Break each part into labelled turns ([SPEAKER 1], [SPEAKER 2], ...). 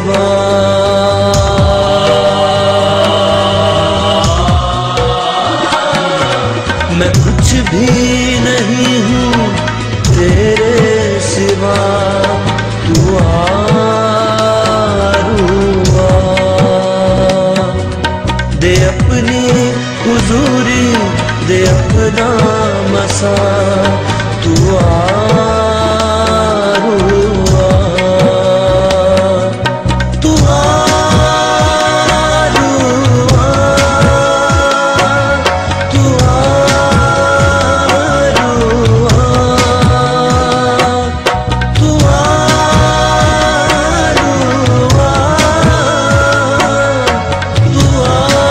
[SPEAKER 1] सिवा। मैं कुछ भी नहीं हूँ तेरे सिवा, तू आरूआ। दे अपनी हुजूरी, दे अपना मसा, तू आरूआ। तू आरूआ, तू आरूआ, तू आरूआ, तू आरूआ।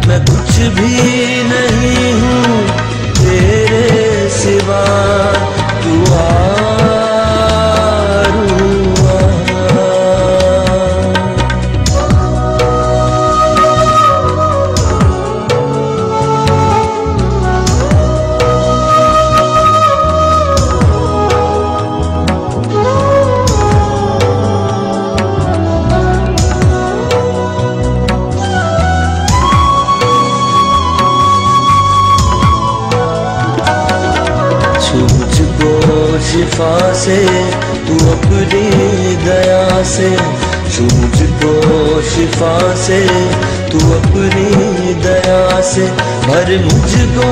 [SPEAKER 1] मैं कुछ भी नहीं हूँ तेरे सिवा, तू आरूआ। मुझको शिफा से तू अपनी दया से, मुझको शिफा से तू अपनी दया से, भर मुझको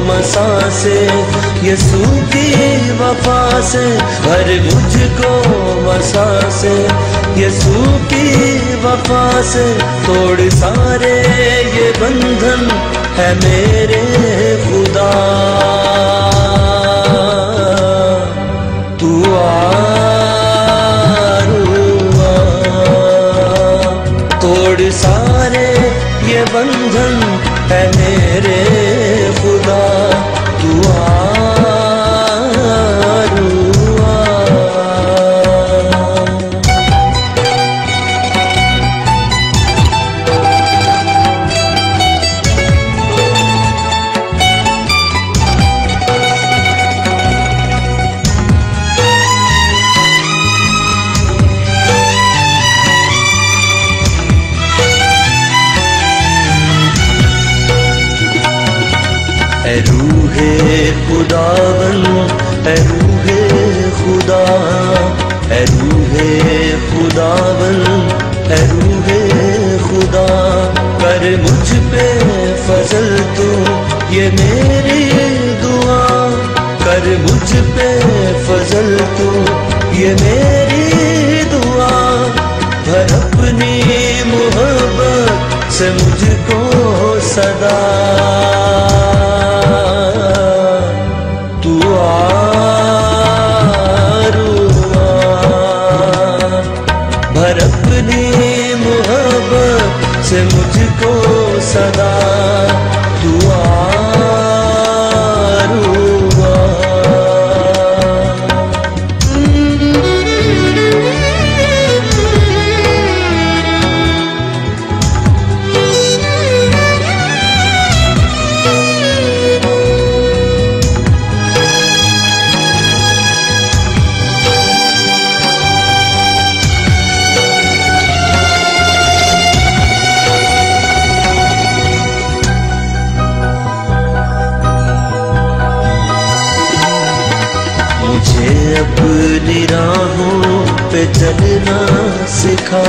[SPEAKER 1] मसा से यसू की वफा से, भर मुझको मसा से यसू की वफा से। तोड़ सारे ये बंधन है मेरे खुदा, तू आरूआ। तोड़ सारे ये बंधन है मेरे खुदा, तू आरूआ। ऐ रूहे खुदावन, ऐ रूहे खुदा, ऐ रूहे खुदावन, ऐ रूहे खुदा। कर मुझ पे फजल तू ये मेरी दुआ, कर मुझ पे फजल तू ये मेरी दुआ। भर अपनी मोहब्बत से मुझको सदा, तू आरूआ। भर अपनी मोहब्बत से मुझको सदा, तू आरूआ। मुझे अपनी राहों पे चलना सिखा,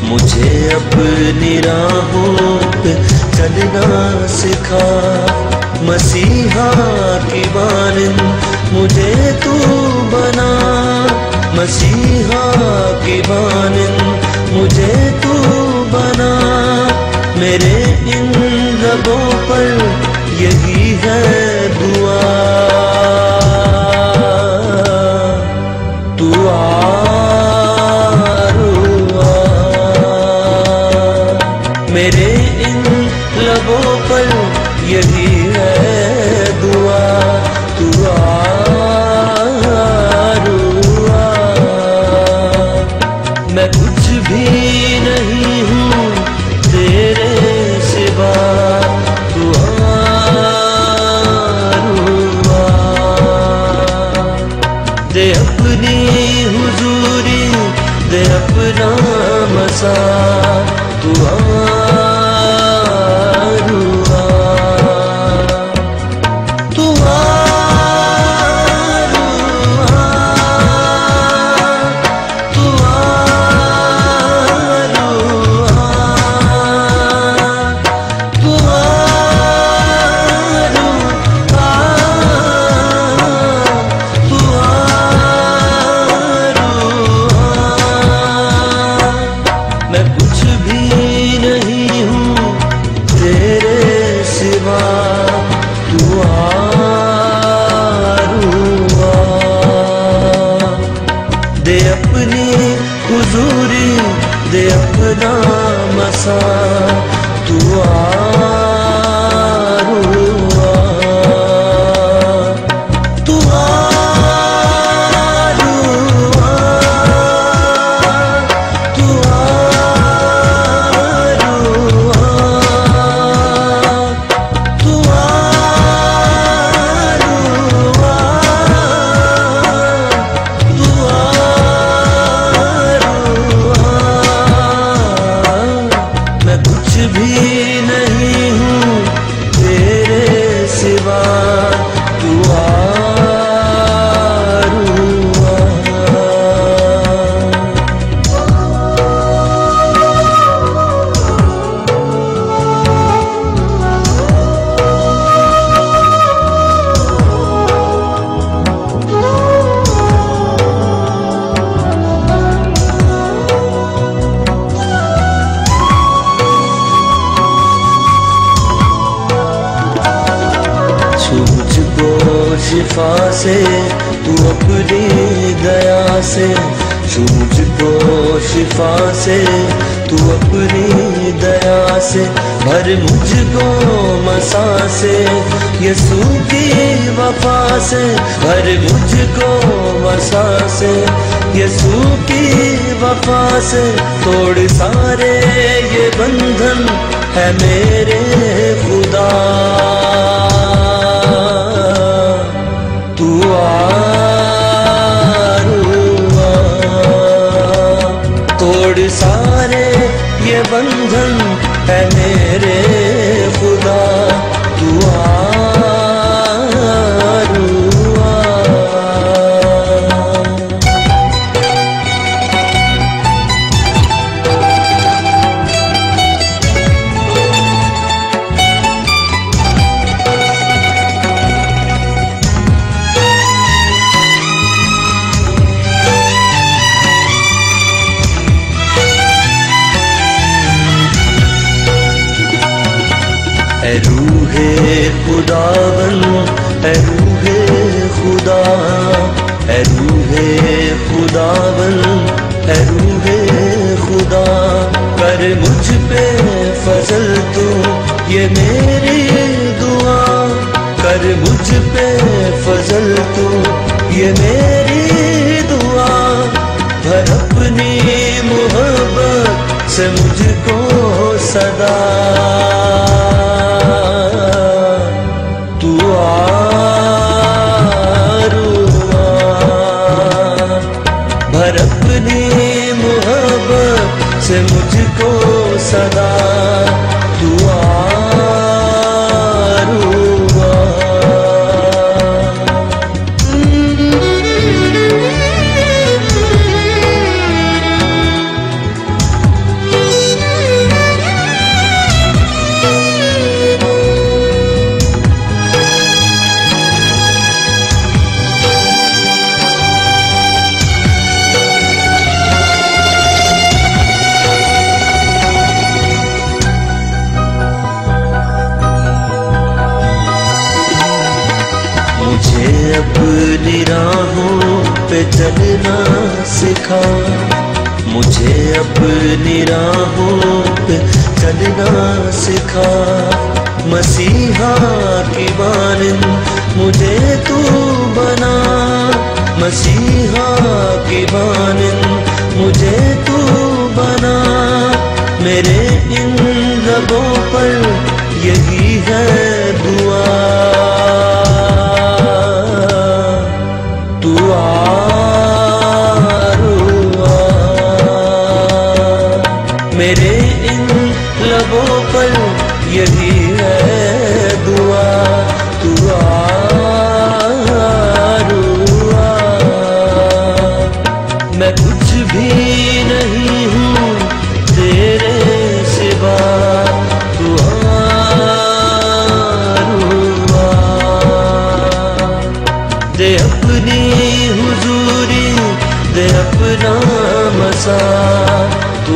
[SPEAKER 1] मुझे अपनी राहों पे चलना सिखा। मसीहा की मानंद मुझे तू बना, मसीहा की मानंद मुझे तू बना। मेरे इन लबों पर यही है दुआ, तू आरूआ। मेरे इन लबों पर यही है दुआ, तू आरूआ। मैं कुछ भी नहीं हूँ तेरे सिवा, तू आरूआ। अपना मसा तू आ रूआ, तू आ रूआ, तू आ रूआ, तू आ रूआ, तू आ रूआ। मैं कुछ भी नहीं हूँ तेरे सिवा, तू आ रूआ। दे अपनी हुजूरी, दे अपना मसा तू आ रूआ, तू आ रूआ, तू आ रूआ, तू आ रूआ, तू आ रूआ। मैं कुछ भी नहीं हूँ तेरे सिवा, तू आ रूआ। छू मुझको शिफा से तू अपनी दया से, छू मुझको शिफा से तू अपनी दया से, भर मुझको मसा से यसू की वफा से, भर मुझको मसा से यसू की वफा से। तोड़ सारे ये बंधन है मेरे खुदा, तू आ रूआ। तोड़ सारे ये बंधन है मेरे खुदा, तू आ रूआ। ऐ रूहे खुदावन, ऐ रूहे खुदा, ऐ रूहे खुदावन, ऐ रूहे खुदा, कर मुझ पे फजल तू ये मेरी दुआ, कर मुझ पे फजल तू ये मेरी दुआ। भर अपनी मोहब्बत से मुझको सदा, तू आ रूआ। भर अपनी मोहब्बत से मुझको सदा, तू आ रूआ। मुझे अपनी राहों पे चलना सिखा, मुझे अपनी राहों पे चलना सिखा। मसीहा की मानंद मुझे तू बना, मसीहा की मानंद मुझे तू बना। मेरे इन लबों पर यही है दुआ, तू आ रूआ। भी नहीं हूँ तेरे सिवा, तू आरुआ दे अपनी हुजूरी, दे अपना मसा, तू